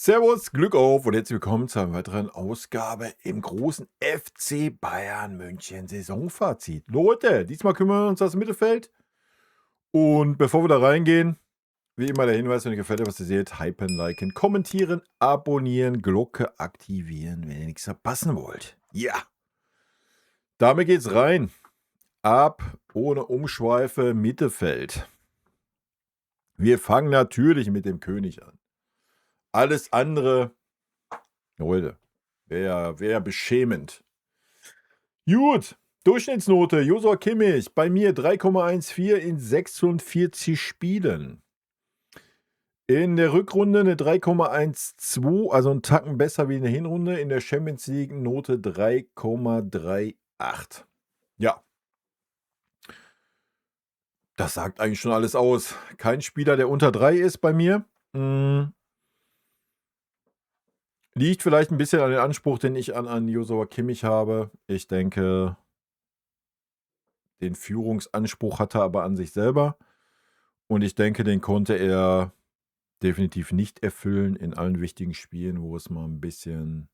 Servus, Glück auf und herzlich willkommen zu einer weiteren Ausgabe im großen FC Bayern München Saisonfazit. Leute, diesmal kümmern wir uns das Mittelfeld. Und bevor wir da reingehen, wie immer der Hinweis, wenn euch gefällt, was ihr seht, hypen, liken, kommentieren, abonnieren, Glocke aktivieren, wenn ihr nichts verpassen wollt. Ja, damit geht's rein. Ab ohne Umschweife Mittelfeld. Wir fangen natürlich mit dem König an. Alles andere, Leute, wäre beschämend. Gut, Durchschnittsnote, Josua Kimmich, bei mir 3,14 in 46 Spielen. In der Rückrunde eine 3,12, also einen Tacken besser wie in der Hinrunde. In der Champions League Note 3,38. Ja, das sagt eigentlich schon alles aus. Kein Spieler, der unter 3 ist bei mir. Liegt vielleicht ein bisschen an den Anspruch, den ich an Josua Kimmich habe. Ich denke, den Führungsanspruch hat er aber an sich selber. Und ich denke, den konnte er definitiv nicht erfüllen in allen wichtigen Spielen, wo es mal ein bisschen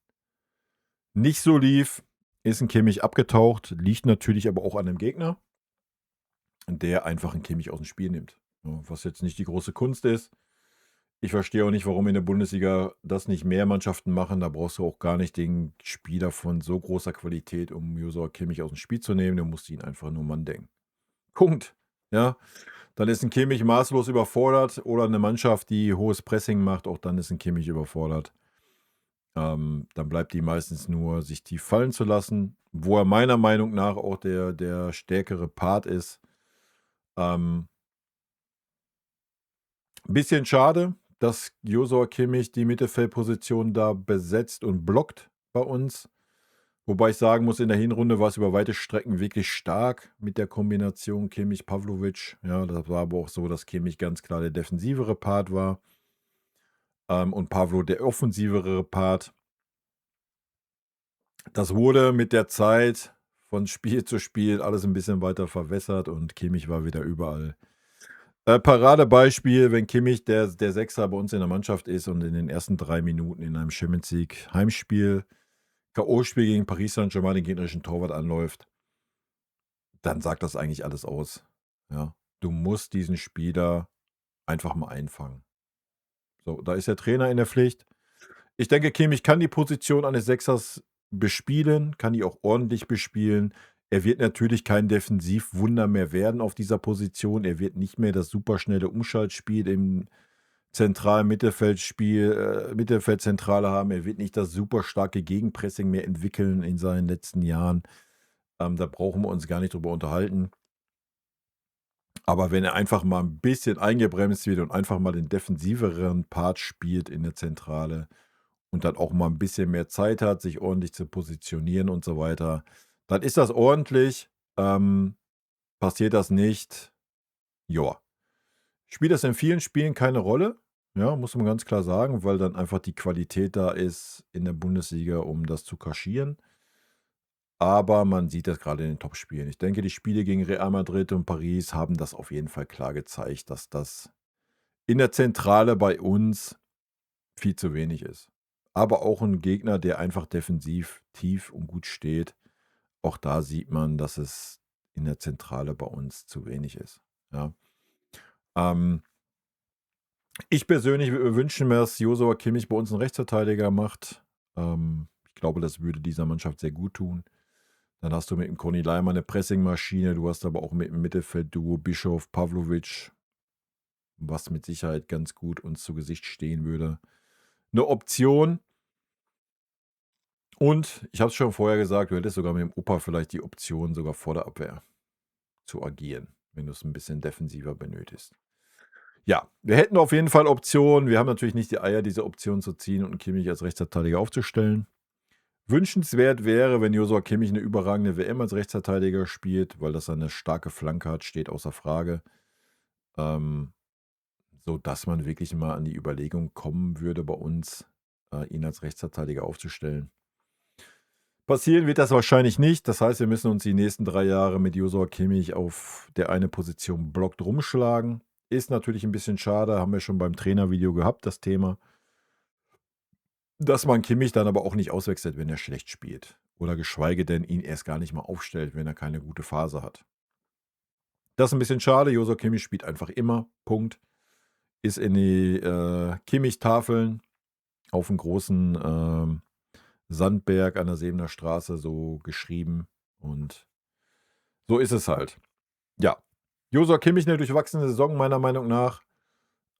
nicht so lief. Ist ein Kimmich abgetaucht, liegt natürlich aber auch an dem Gegner, der einfach einen Kimmich aus dem Spiel nimmt. Ja, was jetzt nicht die große Kunst ist. Ich verstehe auch nicht, warum in der Bundesliga das nicht mehr Mannschaften machen. Da brauchst du auch gar nicht den Spieler von so großer Qualität, um Josua Kimmich aus dem Spiel zu nehmen. Du musst ihn einfach nur Mann denken. Punkt. Ja, dann ist ein Kimmich maßlos überfordert oder eine Mannschaft, die hohes Pressing macht, auch dann ist ein Kimmich überfordert. Dann bleibt die meistens nur, sich tief fallen zu lassen, wo er meiner Meinung nach auch der stärkere Part ist. Ein bisschen schade, dass Josua Kimmich die Mittelfeldposition da besetzt und blockt bei uns. Wobei ich sagen muss, in der Hinrunde war es über weite Strecken wirklich stark mit der Kombination Kimmich-Pavlovic. Ja, das war aber auch so, dass Kimmich ganz klar der defensivere Part war und Pavlo der offensivere Part. Das wurde mit der Zeit von Spiel zu Spiel alles ein bisschen weiter verwässert und Kimmich war wieder überall. Paradebeispiel, wenn Kimmich der Sechser bei uns in der Mannschaft ist und in den ersten 3 Minuten in einem Champions League Heimspiel, K.O.-Spiel gegen Paris Saint-Germain den gegnerischen Torwart anläuft, dann sagt das eigentlich alles aus. Ja, du musst diesen Spieler einfach mal einfangen. So, da ist der Trainer in der Pflicht. Ich denke, Kimmich kann die Position eines Sechsers bespielen, kann die auch ordentlich bespielen. Er wird natürlich kein Defensivwunder mehr werden auf dieser Position. Er wird nicht mehr das superschnelle Umschaltspiel im zentralen Mittelfeldzentrale haben. Er wird nicht das super starke Gegenpressing mehr entwickeln in seinen letzten Jahren. Da brauchen wir uns gar nicht drüber unterhalten. Aber wenn er einfach mal ein bisschen eingebremst wird und einfach mal den defensiveren Part spielt in der Zentrale und dann auch mal ein bisschen mehr Zeit hat, sich ordentlich zu positionieren und so weiter, dann ist das ordentlich. Passiert das nicht, ja. Spielt das in vielen Spielen keine Rolle, ja, muss man ganz klar sagen, weil dann einfach die Qualität da ist in der Bundesliga, um das zu kaschieren. Aber man sieht das gerade in den Topspielen. Ich denke, die Spiele gegen Real Madrid und Paris haben das auf jeden Fall klar gezeigt, dass das in der Zentrale bei uns viel zu wenig ist. Aber auch ein Gegner, der einfach defensiv tief und gut steht. Auch da sieht man, dass es in der Zentrale bei uns zu wenig ist. Ja. Ich persönlich wünsche mir, dass Josua Kimmich bei uns einen Rechtsverteidiger macht. Ich glaube, das würde dieser Mannschaft sehr gut tun. Dann hast du mit dem Conny Leimer eine Pressingmaschine. Du hast aber auch mit dem Mittelfeldduo Bischof, Pavlovic, was mit Sicherheit ganz gut uns zu Gesicht stehen würde. Eine Option. Und ich habe es schon vorher gesagt, du hättest sogar mit dem Opa vielleicht die Option, sogar vor der Abwehr zu agieren, wenn du es ein bisschen defensiver benötigst. Ja, wir hätten auf jeden Fall Optionen. Wir haben natürlich nicht die Eier, diese Option zu ziehen und Kimmich als Rechtsverteidiger aufzustellen. Wünschenswert wäre, wenn Josua Kimmich eine überragende WM als Rechtsverteidiger spielt, weil das eine starke Flanke hat, steht außer Frage. Sodass man wirklich mal an die Überlegung kommen würde, bei uns ihn als Rechtsverteidiger aufzustellen. Passieren wird das wahrscheinlich nicht. Das heißt, wir müssen uns die nächsten 3 Jahre mit Josua Kimmich auf der eine Position blockt rumschlagen. Ist natürlich ein bisschen schade, haben wir schon beim Trainervideo gehabt, das Thema. dass man Kimmich dann aber auch nicht auswechselt, wenn er schlecht spielt. Oder geschweige denn ihn erst gar nicht mal aufstellt, wenn er keine gute Phase hat. Das ist ein bisschen schade. Joshua Kimmich spielt einfach immer. Punkt. Ist in die Kimmich-Tafeln auf dem großen Sandberg an der Sebener Straße so geschrieben. Und so ist es halt. Ja. Joshua Kimmich eine durchwachsene Saison, meiner Meinung nach.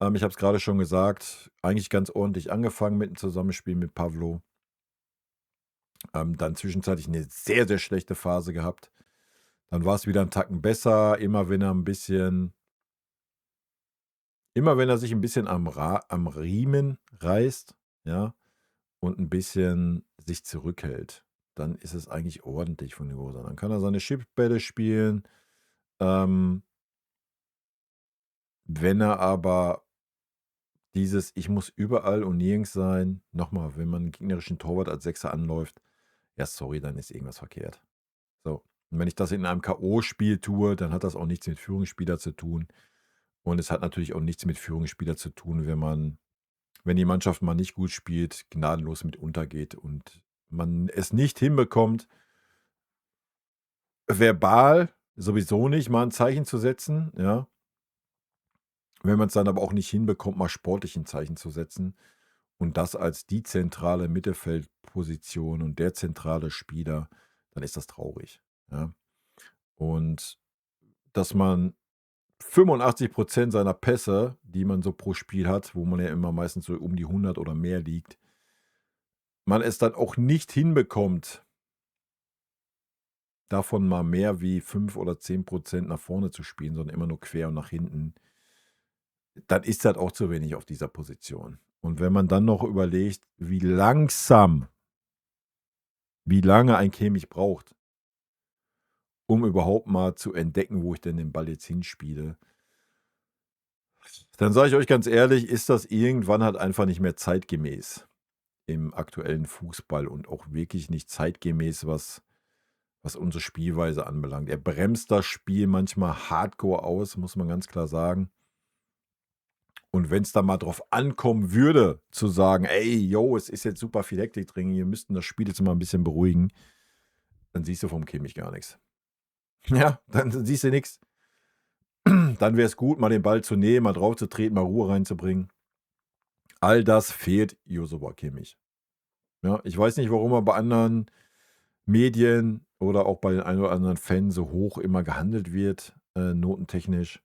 Ich habe es gerade schon gesagt, eigentlich ganz ordentlich angefangen mit dem Zusammenspiel mit Pavlo. Dann zwischenzeitlich eine sehr, sehr schlechte Phase gehabt. Dann war es wieder einen Tacken besser, immer wenn er sich ein bisschen am Riemen reißt, ja, und ein bisschen sich zurückhält, dann ist es eigentlich ordentlich von Josa. Dann kann er seine Chipbälle spielen. Wenn er aber dieses „Ich muss überall und nirgends sein", nochmal, wenn man 'n gegnerischen Torwart als Sechser anläuft, ja, sorry, dann ist irgendwas verkehrt. So, und wenn ich das in einem K.O.-Spiel tue, dann hat das auch nichts mit Führungsspieler zu tun. Und es hat natürlich auch nichts mit Führungsspieler zu tun, wenn die Mannschaft mal nicht gut spielt, gnadenlos mit untergeht und man es nicht hinbekommt, verbal sowieso nicht, mal ein Zeichen zu setzen, ja. Wenn man es dann aber auch nicht hinbekommt, mal sportlich 'n Zeichen zu setzen und das als die zentrale Mittelfeldposition und der zentrale Spieler, dann ist das traurig, ja. Und dass man 85% seiner Pässe, die man so pro Spiel hat, wo man ja immer meistens so um die 100 oder mehr liegt, man es dann auch nicht hinbekommt, davon mal mehr wie 5 oder 10% nach vorne zu spielen, sondern immer nur quer und nach hinten, dann ist das auch zu wenig auf dieser Position. Und wenn man dann noch überlegt, wie lange ein Kimmich braucht, um überhaupt mal zu entdecken, wo ich denn den Ball jetzt hinspiele, dann sage ich euch ganz ehrlich, ist das irgendwann halt einfach nicht mehr zeitgemäß im aktuellen Fußball und auch wirklich nicht zeitgemäß, was unsere Spielweise anbelangt. Er bremst das Spiel manchmal hardcore aus, muss man ganz klar sagen. Und wenn es dann mal drauf ankommen würde, zu sagen, ey, yo, es ist jetzt super viel Hektik drin, wir müssten das Spiel jetzt mal ein bisschen beruhigen, dann siehst du vom Kimmich gar nichts. Ja, dann siehst du nichts. Dann wäre es gut, mal den Ball zu nehmen, mal drauf zu treten, mal Ruhe reinzubringen. All das fehlt Joshua Kimmich. Ja, ich weiß nicht, warum er bei anderen Medien oder auch bei den ein oder anderen Fans so hoch immer gehandelt wird, notentechnisch.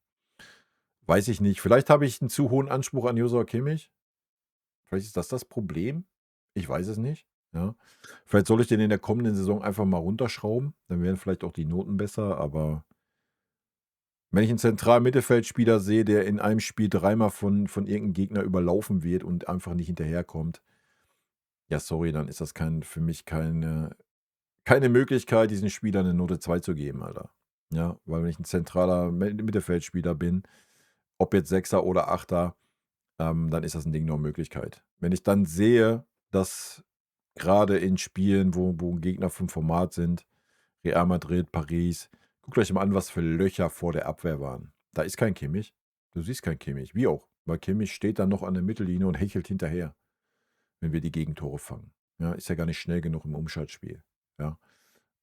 Weiß ich nicht. Vielleicht habe ich einen zu hohen Anspruch an Joshua Kimmich. Vielleicht ist das Problem. Ich weiß es nicht, ja. Vielleicht soll ich den in der kommenden Saison einfach mal runterschrauben, dann wären vielleicht auch die Noten besser, aber wenn ich einen zentralen Mittelfeldspieler sehe, der in einem Spiel dreimal von irgend 'nem Gegner überlaufen wird und einfach nicht hinterherkommt, ja, sorry, dann ist das für mich keine Möglichkeit, diesen Spielern 'ne Note 2 zu geben, Alter. Ja, weil wenn ich ein zentraler Mittelfeldspieler bin, ob jetzt Sechser oder Achter, dann ist das ein Ding nur Möglichkeit. Wenn ich dann sehe, dass gerade in Spielen, wo Gegner vom Format sind, Real Madrid, Paris, guckt euch mal an, was für Löcher vor der Abwehr waren. Da ist kein Kimmich. Du siehst keinen Kimmich. Wie auch, weil Kimmich steht dann noch an der Mittellinie und hechelt hinterher, wenn wir die Gegentore fangen. Ja, ist ja gar nicht schnell genug im Umschaltspiel. Ja.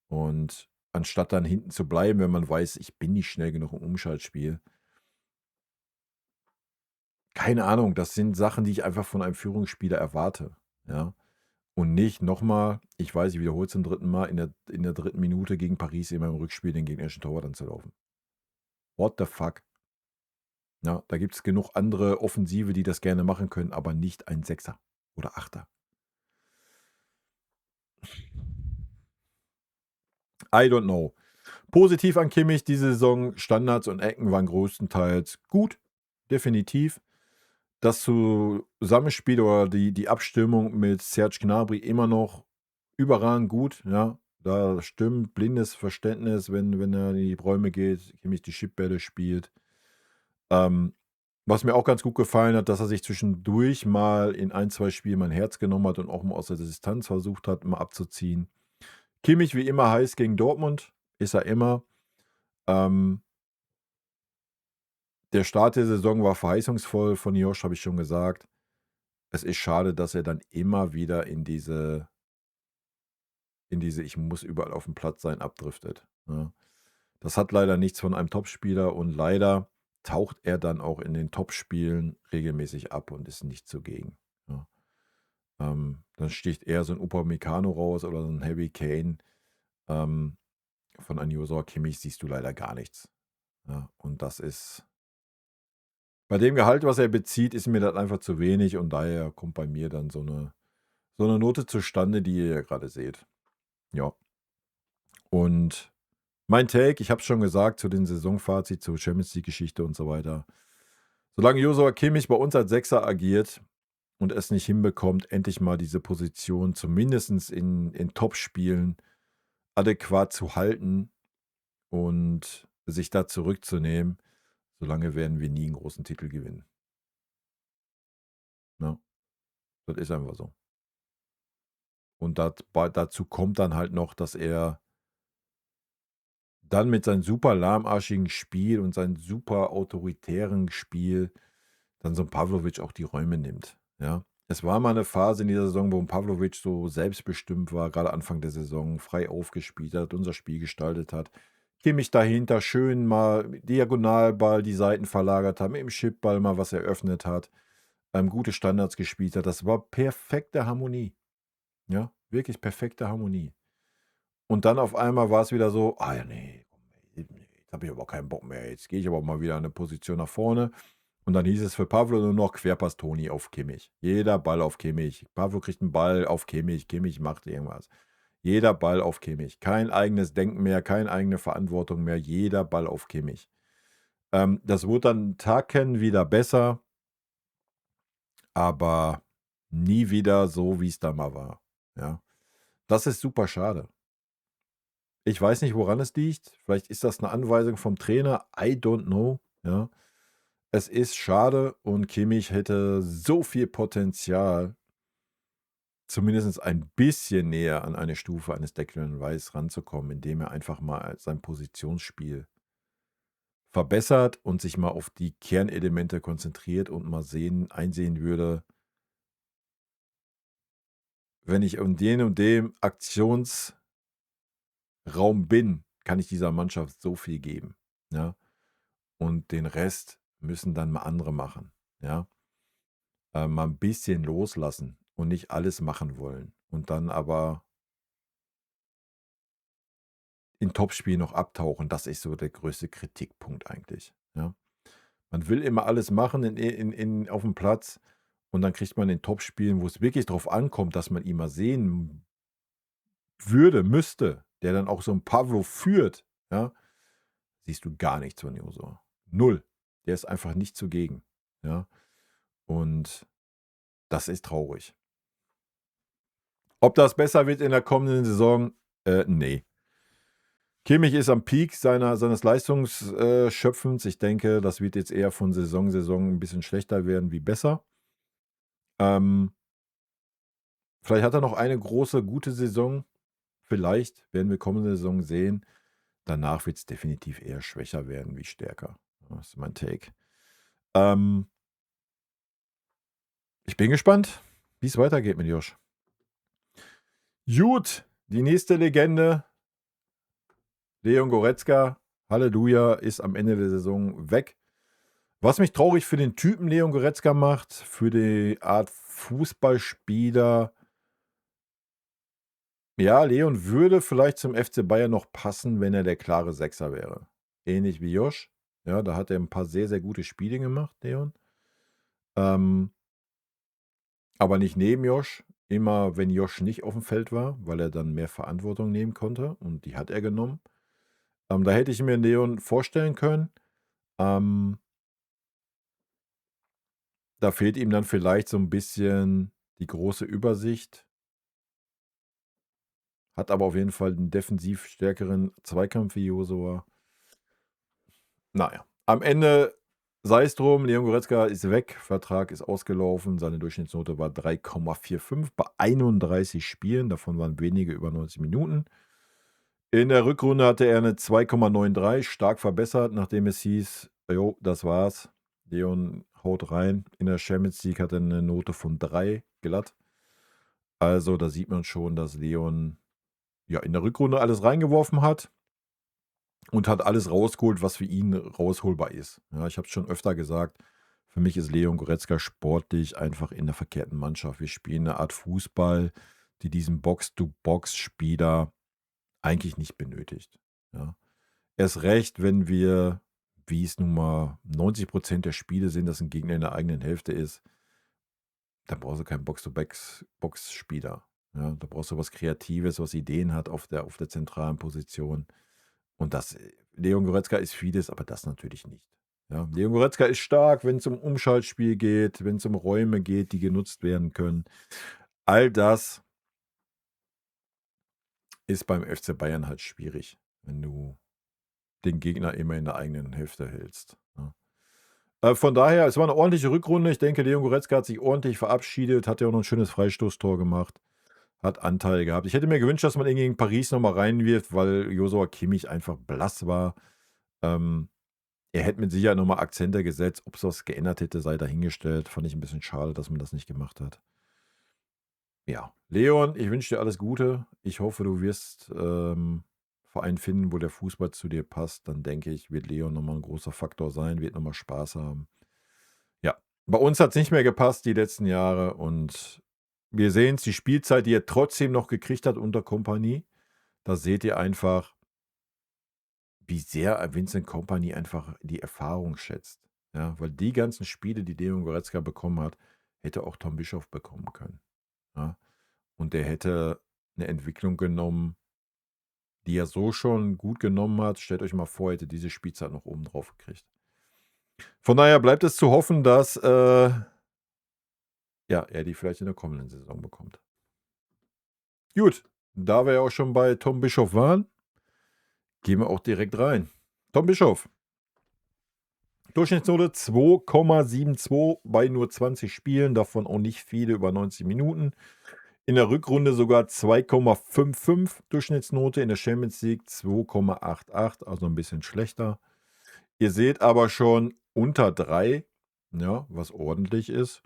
Und anstatt dann hinten zu bleiben, wenn man weiß, ich bin nicht schnell genug im Umschaltspiel, keine Ahnung, das sind Sachen, die ich einfach von einem Führungsspieler erwarte, ja? Und nicht nochmal, ich weiß, ich wiederhole es zum dritten Mal, in der 3. Minute gegen Paris in meinem Rückspiel den gegnerischen Torwart anzulaufen. What the fuck? Ja, da gibt es genug andere Offensive, die das gerne machen können, aber nicht ein Sechser oder Achter. I don't know. Positiv an Kimmich diese Saison, Standards und Ecken waren größtenteils gut, definitiv. Das Zusammenspiel oder die Abstimmung mit Serge Gnabry immer noch überragend gut, ja. Da stimmt blindes Verständnis, wenn er in die Räume geht, Kimmich die Chipbälle spielt. Was mir auch ganz gut gefallen hat, dass er sich zwischendurch mal in ein, 2 Spielen mein Herz genommen hat und auch mal aus der Distanz versucht hat, mal abzuziehen. Kimmich wie immer heiß gegen Dortmund, ist er immer. Ähm, der Start der Saison war verheißungsvoll von Josh, habe ich schon gesagt. es ist schade, dass er dann immer wieder in diese „Ich muss überall auf dem Platz sein" abdriftet, ne? Das hat leider nichts von einem Topspieler und leider taucht er dann auch in den Topspielen regelmäßig ab und ist nicht zugegen, ja. Dann sticht eher so 'n Upamecano raus oder so 'n Harry Kane. Ähm, von einem Joshua Kimmich siehst du leider gar nichts, ja. Und das ist bei dem Gehalt, was er bezieht, ist mir das einfach zu wenig und daher kommt bei mir dann so 'ne Note zustande, die ihr ja grade seht. Ja. Und mein Take, ich habe es schon gesagt, zu den Saisonfazit, zur Champions League-Geschichte und so weiter. Solange Joshua Kimmich bei uns als Sechser agiert und es nicht hinbekommt, endlich mal diese Position zumindestens in Topspielen adäquat zu halten und sich da zurückzunehmen, solange werden wir nie 'n großen Titel gewinnen, ne? Das ist einfach so. Und dazu kommt dann halt noch, dass er dann mit seinem super lahmarschigen Spiel und seinem super autoritären Spiel dann so 'n Pawlovic auch die Räume nimmt, ja? Es war mal 'ne Phase in dieser Saison, wo 'n Pawlovic so selbstbestimmt war, grade Anfang der Saison, frei aufgespielt hat, unser Spiel gestaltet hat. Kimmich dahinter schön mal Diagonalball die Seiten verlagert hat, mit dem Chipball mal was eröffnet hat, gute Standards gespielt hat. Das war perfekte Harmonie, ja, wirklich perfekte Harmonie. Und dann auf einmal war's wieder so: „Ah ja, ne, komm, jetzt habe ich aber keinen Bock mehr. Jetzt gehe ich aber mal wieder 'ne Position nach vorne." Und dann hieß es für Pavlo nur noch Querpass Toni auf Kimmich. Jeder Ball auf Kimmich. Pavlo kriegt 'n Ball auf Kimmich, Kimmich macht irgendwas. Jeder Ball auf Kimmich. Kein eigenes Denken mehr, keine eigene Verantwortung mehr, jeder Ball auf Kimmich. Das wurde dann Tacken wieder besser aber nie wieder so, wie's da mal war, ja. Das ist super schade. Ich weiß nicht, woran es liegt. Vielleicht ist das 'ne Anweisung vom Trainer. I don't know, ja. Es ist schade und Kimmich hätte so viel Potenzial zumindest ein bisschen näher an eine Stufe eines Declan Rice ranzukommen, indem er einfach mal sein Positionsspiel verbessert und sich mal auf die Kernelemente konzentriert und mal einsehen würde wenn ich in den und dem Aktionsraum bin, kann ich dieser Mannschaft so viel geben, ja? Und den Rest müssen dann mal andere machen, ja? Mal 'n bisschen loslassen und nicht alles machen wollen und dann aber in Topspielen noch abtauchen. Das ist so der größte Kritikpunkt eigentlich, ja? Man will immer alles machen in aufm Platz und dann kriegt man in Topspielen, wo es wirklich drauf ankommt, dass man ihn mal sehen würde, müsste, der dann auch so 'n Pavlo führt, ja, siehst du gar nichts von Josua. 0. Der ist einfach nicht zugegen, ja? Und das ist traurig. Ob das besser wird in der kommenden Saison? Ne. Kimmich ist am Peak seines Leistungs Schöpfens. Ich denke, das wird jetzt eher von Saison 'n bisschen schlechter werden wie besser. Ähm vielleicht hat er noch eine große, gute Saison. Vielleicht, werden wir kommende Saison sehen. Danach wird's definitiv eher schwächer werden wie stärker. Das ist mein Take. Ähm ich bin gespannt, wie's weitergeht mit Josh. Gut, die nächste Legende Leon Goretzka, Halleluja, ist am Ende der Saison weg. Was mich traurig für den Typen Leon Goretzka macht, für die Art Fußballspieler ja, Leon würde vielleicht zum FC Bayern noch passen, wenn er der klare Sechser wäre. Ähnlich wie Josh. Ja, da hat er 'n paar sehr, sehr gute Spiele gemacht, Leon. Ähm aber nicht neben Josh. Immer, wenn Josh nicht aufm Feld war, weil er dann mehr Verantwortung nehmen konnte und die hat er genommen. Da hätte ich mir Leon vorstellen können. Ähm da fehlt ihm dann vielleicht so 'n bisschen die große Übersicht. Hat aber auf jeden Fall 'n defensiv stärkeren Zweikampf wie Josua. Na ja, am Ende sei es drum, Leon Goretzka ist weg, Vertrag ist ausgelaufen. Seine Durchschnittsnote war 3,45 bei 31 Spielen, davon waren wenige über 90 Minuten. In der Rückrunde hatte er 'ne 2,93, stark verbessert, nachdem es hieß: „Jo, das war's. Leon haut rein. In der Champions League hat er eine Note von 3 glatt. Also da sieht man schon, dass Leon ja in der Rückrunde alles reingeworfen hat und hat alles rausgeholt, was für ihn rausholbar ist. Ja, ich habe es schon öfter gesagt, für mich ist Leon Goretzka sportlich einfach in der verkehrten Mannschaft. Wir spielen eine Art Fußball, die diesen Box-to-Box-Spieler eigentlich nicht benötigt. Ja. Erst recht, wenn wir, wie es nun mal 90% der Spiele sind, dass ein Gegner in der eigenen Hälfte ist, dann brauchst du keinen Box-to-Box-Spieler. Ja, da brauchst du was Kreatives, was Ideen hat auf der zentralen Position. Und das, Leon Goretzka ist vieles, aber das natürlich nicht. Ja, Leon Goretzka ist stark, wenn es um Umschaltspiel geht, wenn es um Räume geht, die genutzt werden können. All das ist beim FC Bayern halt schwierig, wenn du den Gegner immer in der eigenen Hälfte hältst. Ja. Von daher, es war eine ordentliche Rückrunde. Ich denke, Leon Goretzka hat sich ordentlich verabschiedet, hat ja auch noch ein schönes Freistoßtor gemacht, hat Anteil gehabt. Ich hätte mir gewünscht, dass man ihn gegen Paris nochmal reinwirft, weil Joshua Kimmich einfach blass war. Er hätte mit Sicherheit nochmal Akzente gesetzt. Ob es was geändert hätte, sei dahingestellt. Fand ich ein bisschen schade, dass man das nicht gemacht hat. Ja, Leon, ich wünsche dir alles Gute. Ich hoffe, du wirst Verein finden, wo der Fußball zu dir passt. Dann denke ich, wird Leon nochmal ein großer Faktor sein, wird nochmal Spaß haben. Ja, bei uns hat es nicht mehr gepasst die letzten Jahre und wir sehen es, die Spielzeit, die er trotzdem noch gekriegt hat unter Kompanie. Da seht ihr einfach, wie sehr Vincent Kompany einfach die Erfahrung schätzt. Ja, weil die ganzen Spiele, die Leon Goretzka bekommen hat, hätte auch Tom Bischoff bekommen können. Ja, und der hätte eine Entwicklung genommen, die er so schon gut genommen hat. Stellt euch mal vor, er hätte diese Spielzeit noch oben drauf gekriegt. Von daher bleibt es zu hoffen, dass ja, er die vielleicht in der kommenden Saison bekommt. Gut, da wir ja auch schon bei Tom Bischoff waren, gehen wir auch direkt rein. Tom Bischoff. Durchschnittsnote 2,72 bei nur 20 Spielen, davon auch nicht viele über 90 Minuten. In der Rückrunde sogar 2,55 Durchschnittsnote, in der Champions League 2,88, also ein bisschen schlechter. Ihr seht aber schon unter 3, ja, was ordentlich ist.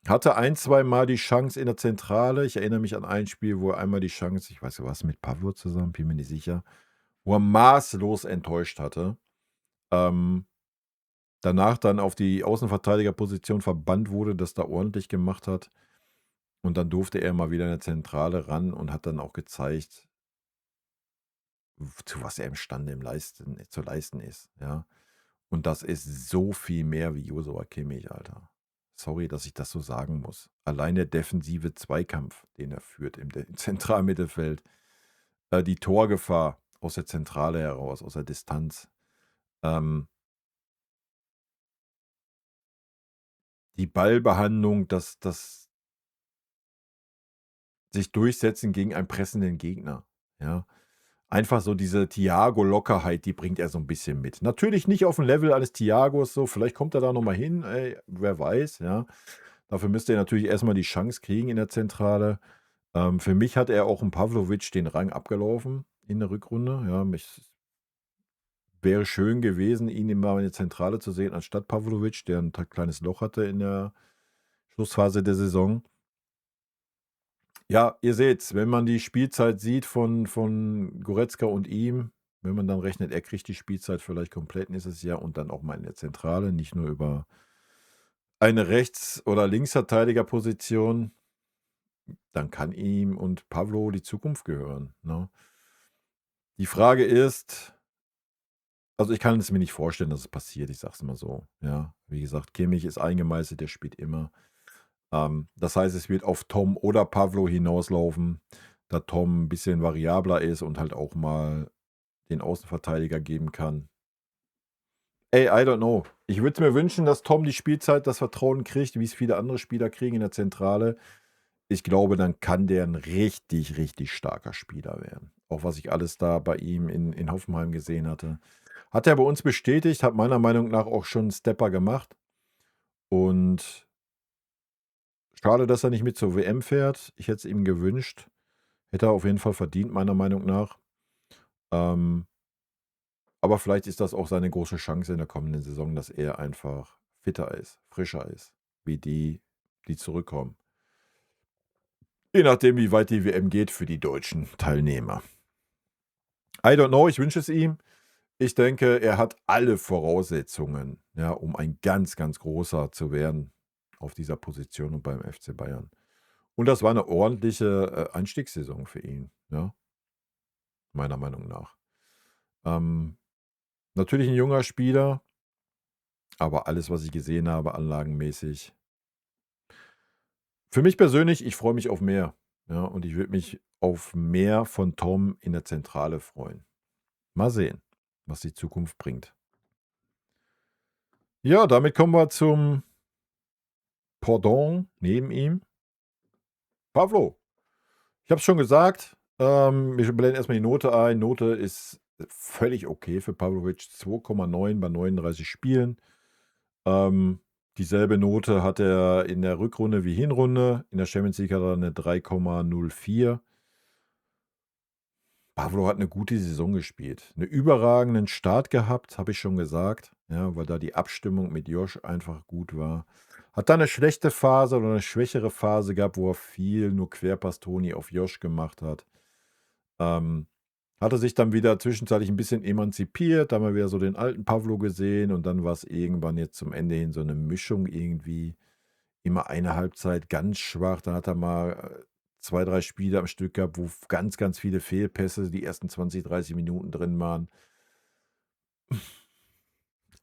Hatte ein, zwei Mal die Chance in der Zentrale. Ich erinnere mich an ein Spiel, wo er einmal die Chance, ich weiß nicht, was mit Pavlo zusammen, bin mir nicht sicher, wo er maßlos enttäuscht hatte. Danach dann auf die Außenverteidigerposition verbannt wurde, das da ordentlich gemacht hat. Und dann durfte er mal wieder in der Zentrale ran und hat dann auch gezeigt, zu was er imstande zu leisten ist. Ja. Und das ist so viel mehr wie Joshua Kimmich, Alter. Sorry, dass ich das so sagen muss. Allein der defensive Zweikampf, den er führt im Zentralmittelfeld, die Torgefahr aus der Zentrale heraus, aus der Distanz, die Ballbehandlung, das sich durchsetzen gegen einen pressenden Gegner. Ja. Einfach so diese Thiago-Lockerheit, die bringt er so ein bisschen mit. Natürlich nicht auf dem Level eines Thiagos, so, vielleicht kommt er da nochmal hin, ey, wer weiß, ja. Dafür müsste er natürlich erstmal die Chance kriegen in der Zentrale. Für mich hat er auch im Pavlovic den Rang abgelaufen in der Rückrunde. Ja, wäre schön gewesen, ihn immer in der Zentrale zu sehen, anstatt Pavlovic, der ein kleines Loch hatte in der Schlussphase der Saison. Ja, ihr seht's, wenn man die Spielzeit sieht von Goretzka und ihm, wenn man dann rechnet, er kriegt die Spielzeit vielleicht komplett nächstes Jahr und dann auch mal in der Zentrale, nicht nur über eine Rechts- oder Linksverteidigerposition, dann kann ihm und Pavlo die Zukunft gehören. Ne? Die Frage ist, also ich kann es mir nicht vorstellen, dass es passiert, ich sag's mal so. Ja, wie gesagt, Kimmich ist eingemeißelt, der spielt immer. Das heißt, es wird auf Tom oder Pavlo hinauslaufen, da Tom ein bisschen variabler ist und halt auch mal den Außenverteidiger geben kann. Ey, I don't know. Ich würde mir wünschen, dass Tom die Spielzeit, das Vertrauen kriegt, wie es viele andere Spieler kriegen in der Zentrale. Ich glaube, dann kann der ein richtig, richtig starker Spieler werden. Auch was ich alles da bei ihm in Hoffenheim gesehen hatte. Hat er bei uns bestätigt, hat meiner Meinung nach auch schon einen Stepper gemacht. Und schade, dass er nicht mit zur WM fährt. Ich hätte es ihm gewünscht. Hätte er auf jeden Fall verdient, meiner Meinung nach. Aber vielleicht ist das auch seine große Chance in der kommenden Saison, dass er einfach fitter ist, frischer ist, wie die zurückkommen. Je nachdem, wie weit die WM geht für die deutschen Teilnehmer. I don't know, ich wünsche es ihm. Ich denke, er hat alle Voraussetzungen, ja, um ein ganz, ganz großer zu werden auf dieser Position und beim FC Bayern. Und das war eine ordentliche, Einstiegssaison für ihn, ja, meiner Meinung nach. Ähm, Natürlich ein junger Spieler, aber alles, was ich gesehen habe anlagenmäßig für mich persönlich, ich freue mich auf mehr, ja, und ich würde mich auf mehr von Tom in der Zentrale freuen. Mal sehen, was die Zukunft bringt. Ja, damit kommen wir zum Pendant neben ihm. Pavlo. Ich habe es schon gesagt, wir blenden erstmal die Note ein. Note ist völlig okay für Pavlovic, 2,9 bei 39 Spielen. Dieselbe Note hat er in der Rückrunde wie Hinrunde. In der Champions League hat er eine 3,04. Pavlo hat eine gute Saison gespielt. 'Ne überragenden Start gehabt, habe ich schon gesagt, ja, weil da die Abstimmung mit Josh einfach gut war. Hat dann 'ne schlechte Phase oder 'ne schwächere Phase gehabt, wo er viel nur Querpass-Toni auf Josh gemacht hat. Ähm, Hatte sich dann wieder zwischenzeitlich 'n bisschen emanzipiert, da haben wir wieder so den alten Pavlo gesehen und dann war's irgendwann jetzt zum Ende hin so 'ne Mischung irgendwie. Immer eine Halbzeit ganz schwach, dann hat er mal, 2, 3 Spiele am Stück gehabt, wo ganz, ganz viele Fehlpässe die ersten 20, 30 Minuten drin waren.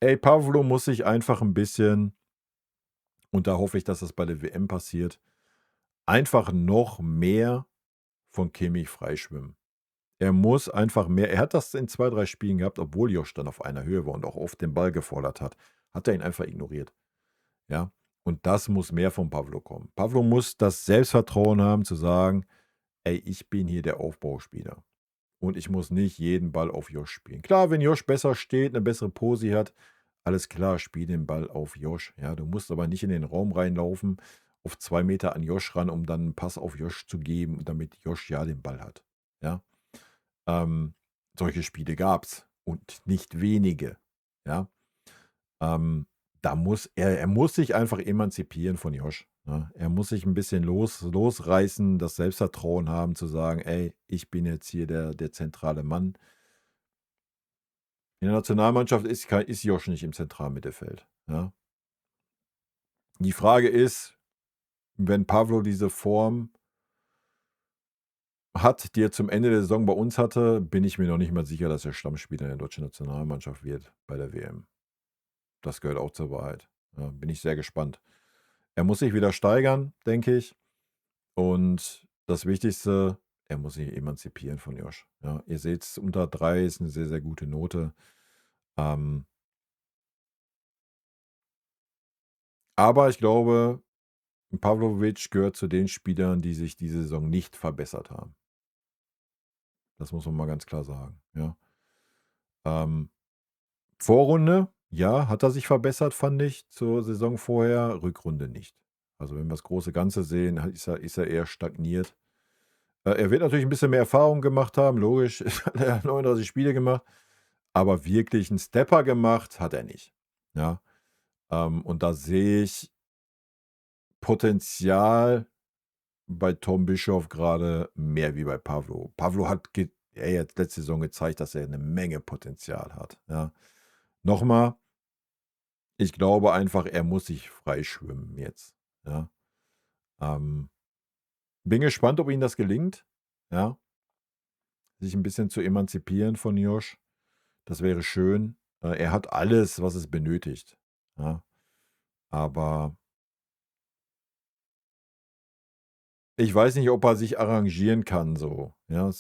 Ey, Pavlo muss sich einfach ein bisschen, und da hoffe ich, dass das bei der WM passiert, einfach noch mehr von Kimmich freischwimmen. Er muss einfach mehr, er hat das in 2, 3 Spielen gehabt, obwohl Josh dann auf einer Höhe war und auch oft den Ball gefordert hat er ihn einfach ignoriert, ja? Und das muss mehr von Pavlo kommen. Pavlo muss das Selbstvertrauen haben zu sagen: „Ey, ich bin hier der Aufbauspieler und ich muss nicht jeden Ball auf Josh spielen.“ Klar, wenn Josh besser steht, eine bessere Posi hat, alles klar, spiel den Ball auf Josh. Ja, du musst aber nicht in den Raum reinlaufen, auf 2 Meter an Josh ran, um dann 'n Pass auf Josh zu geben, damit Josh ja den Ball hat, ja? Ähm, Solche Spiele gab's und nicht wenige, ja? Ähm, Da muss er muss sich einfach emanzipieren von Josh, ne? Er muss sich ein bisschen losreißen, das Selbstvertrauen haben zu sagen: „Ey, ich bin jetzt hier der zentrale Mann.“ In der Nationalmannschaft ist Josh nicht im zentralen Mittelfeld, ja? Die Frage ist, wenn Pavlo diese Form hat, die er zum Ende der Saison bei uns hatte, bin ich mir noch nicht mal sicher, dass er Stammspieler in der deutschen Nationalmannschaft wird bei der WM. Das gehört auch zur Wahrheit. Ja, bin ich sehr gespannt. Er muss sich wieder steigern, denke ich. Und das Wichtigste, er muss sich emanzipieren von Josh. Ja, ihr seht's, unter 3 ist eine sehr, sehr gute Note. Ähm, aber ich glaube, Pavlovic gehört zu den Spielern, die sich diese Saison nicht verbessert haben. Das muss man mal ganz klar sagen, ja. Ähm, Vorrunde, ja, hat er sich verbessert, fand ich, zur Saison vorher, Rückrunde nicht. Also, wenn wir das große Ganze sehen, ist er eher stagniert. Er wird natürlich ein bisschen mehr Erfahrung gemacht haben, logisch, hat er 39 Spiele gemacht, aber wirklich 'n Stepper gemacht hat er nicht, ja? Und da sehe ich Potenzial bei Tom Bischoff gerade mehr wie bei Pavlo. Pavlo hat jetzt letzte Saison gezeigt, dass er eine Menge Potenzial hat, ja. Noch mal, ich glaube einfach, er muss sich freischwimmen jetzt, ja. Ähm, Bin gespannt, ob ihm das gelingt, ja, sich ein bisschen zu emanzipieren von Josh. Das wäre schön. Er hat alles, was es benötigt, ja. Aber ich weiß nicht, ob er sich arrangieren kann so, ja.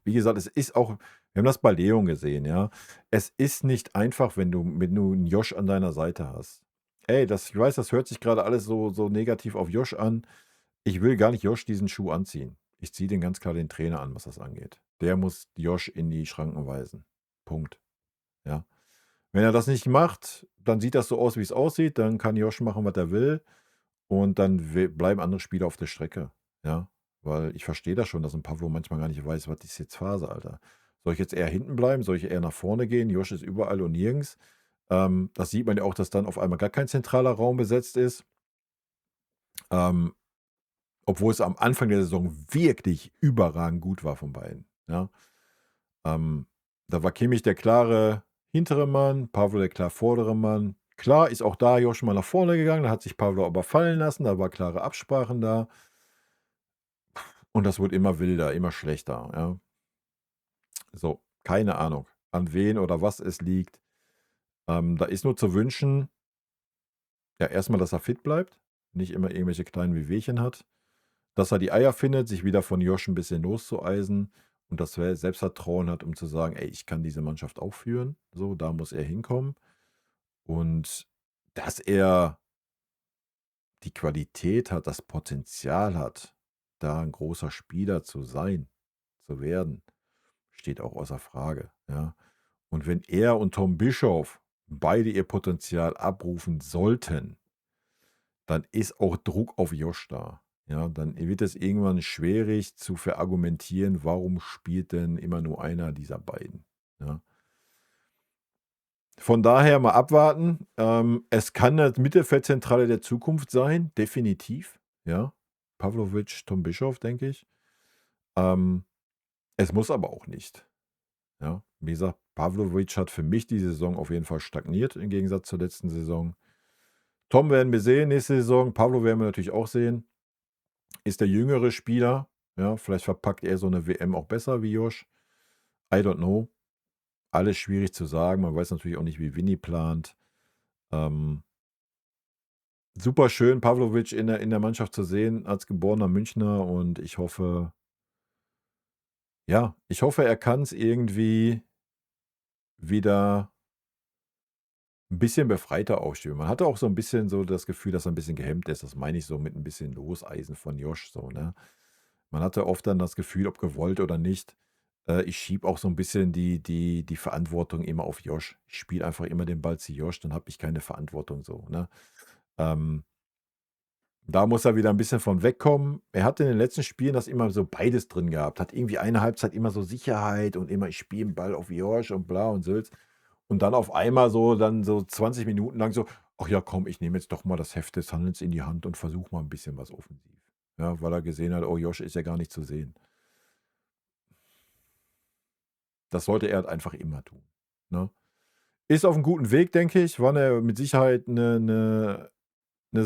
Wie gesagt, es ist auch, wir haben das bei Leon gesehen, ja. Es ist nicht einfach, wenn du 'n Josh an deiner Seite hast. Ey, ich weiß, das hört sich gerade alles so negativ auf Josh an. Ich will gar nicht Josh diesen Schuh anziehen. Ich ziehe den ganz klar den Trainer an, was das angeht. Der muss Josh in die Schranken weisen. Punkt, ja. Wenn er das nicht macht, dann sieht das so aus, wie es aussieht. Dann kann Josh machen, was er will. Und dann bleiben andere Spieler auf der Strecke. Ja, weil ich verstehe das schon, dass ein Pavlo manchmal gar nicht weiß, was ist jetzt Phase, Alter. Soll ich jetzt eher hinten bleiben? Soll ich eher nach vorne gehen? Josh ist überall und nirgends. Das sieht man ja auch, dass dann auf einmal gar kein zentraler Raum besetzt ist. Ähm, Obwohl es am Anfang der Saison wirklich überragend gut war von beiden. Ja. Ähm, Da war Kimmich der klare hintere Mann, Pavlo der klar vordere Mann. Klar ist auch da Josh mal nach vorne gegangen, da hat sich Pavlo aber fallen lassen, da war klare Absprachen da. Und das wurde immer wilder, immer schlechter. Ja. So, keine Ahnung, an wen oder was es liegt. Da ist nur zu wünschen, ja, erstmal, dass er fit bleibt, nicht immer irgendwelche kleinen Wehwehchen hat, dass er die Eier findet, sich wieder von Josh ein bisschen loszueisen und dass er Selbstvertrauen hat, um zu sagen: „Ey, ich kann diese Mannschaft auch führen.“ So, da muss er hinkommen. Und dass er die Qualität hat, das Potenzial hat, da ein großer Spieler zu sein, zu werden, steht auch außer Frage, ja. Und wenn er und Tom Bischoff beide ihr Potenzial abrufen sollten, dann ist auch Druck auf Josh da. Ja, dann wird es irgendwann schwierig zu verargumentieren, warum spielt denn immer nur einer dieser beiden. Ja. Von daher mal abwarten. Es kann das Mittelfeldzentrale der Zukunft sein, definitiv. Ja. Pavlovic, Tom Bischoff, denke ich. Ähm, Es muss aber auch nicht. Ja. Wie gesagt, Pavlovic hat für mich die Saison auf jeden Fall stagniert im Gegensatz zur letzten Saison. Tom werden wir sehen nächste Saison. Pavlo werden wir natürlich auch sehen. Ist der jüngere Spieler. Ja, vielleicht verpackt er so eine WM auch besser wie Josh. I don't know. Alles schwierig zu sagen. Man weiß natürlich auch nicht, wie Vinny plant. Ähm, Super schön, Pavlovic in der Mannschaft zu sehen als geborener Münchner. Und ich hoffe, ja, ich hoffe, er kann es irgendwie wieder ein bisschen befreiter aufstehen. Man hatte auch so ein bisschen so das Gefühl, dass er ein bisschen gehemmt ist. Das meine ich so mit ein bisschen Loseisen von Josh so, ne? Man hatte oft dann das Gefühl, ob gewollt oder nicht, ich schiebe auch so ein bisschen die Verantwortung immer auf Josh. Ich spiele einfach immer den Ball zu Josh, dann habe ich keine Verantwortung so, ne? Ähm, Da muss er wieder ein bisschen von wegkommen. Er hat in den letzten Spielen das immer so beides drin gehabt. Hat irgendwie eine Halbzeit immer so Sicherheit und immer: „Ich spiele den Ball auf Josh“ und bla und Sülz. Und dann auf einmal so dann so 20 Minuten lang so: „Ach ja, komm, ich nehme jetzt doch mal das Heft des Handelns in die Hand und versuche mal ein bisschen was offensiv.“ Ja, weil er gesehen hat: „Oh, Josh ist ja gar nicht zu sehen.“ Das sollte er halt einfach immer tun, ne? Ist auf 'm guten Weg, denke ich. War 'ne mit Sicherheit 'ne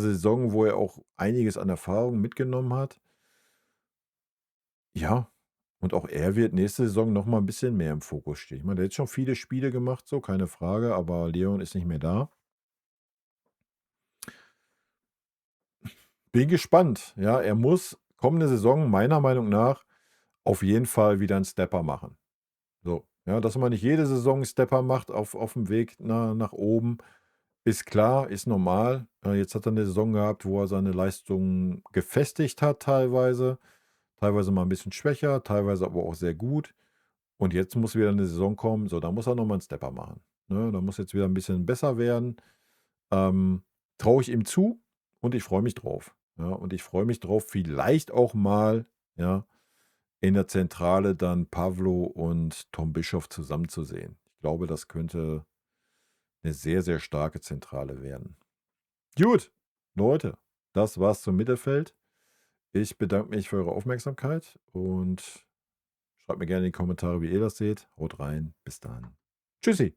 Saison, wo er auch einiges an Erfahrung mitgenommen hat. Ja, und auch er wird nächste Saison noch mal 'n bisschen mehr im Fokus stehen. Ich meine, der hat jetzt schon viele Spiele gemacht, so, keine Frage, aber Leon ist nicht mehr da. Bin gespannt. Ja, er muss kommende Saison meiner Meinung nach auf jeden Fall wieder 'n Stepper machen. So, ja, dass man nicht jede Saison 'n Stepper macht aufm Weg nach oben, ist klar, ist normal. Jetzt hat er 'ne Saison gehabt, wo er seine Leistungen gefestigt hat teilweise mal 'n bisschen schwächer, teilweise aber auch sehr gut. Und jetzt muss wieder 'ne Saison kommen, so, da muss er noch mal 'n Stepper machen, ne? Da muss jetzt wieder 'n bisschen besser werden. Ähm, Traue ich ihm zu und ich freue mich drauf. Ja, und ich freue mich drauf, vielleicht auch mal, ja, in der Zentrale dann Pavlo und Tom Bischoff zusammenzusehen. Ich glaube, das könnte eine sehr, sehr starke Zentrale werden. Gut, Leute, das war's zum Mittelfeld. Ich bedanke mich für eure Aufmerksamkeit und schreibt mir gerne in die Kommentare, wie ihr das seht. Haut rein, bis dann. Tschüssi.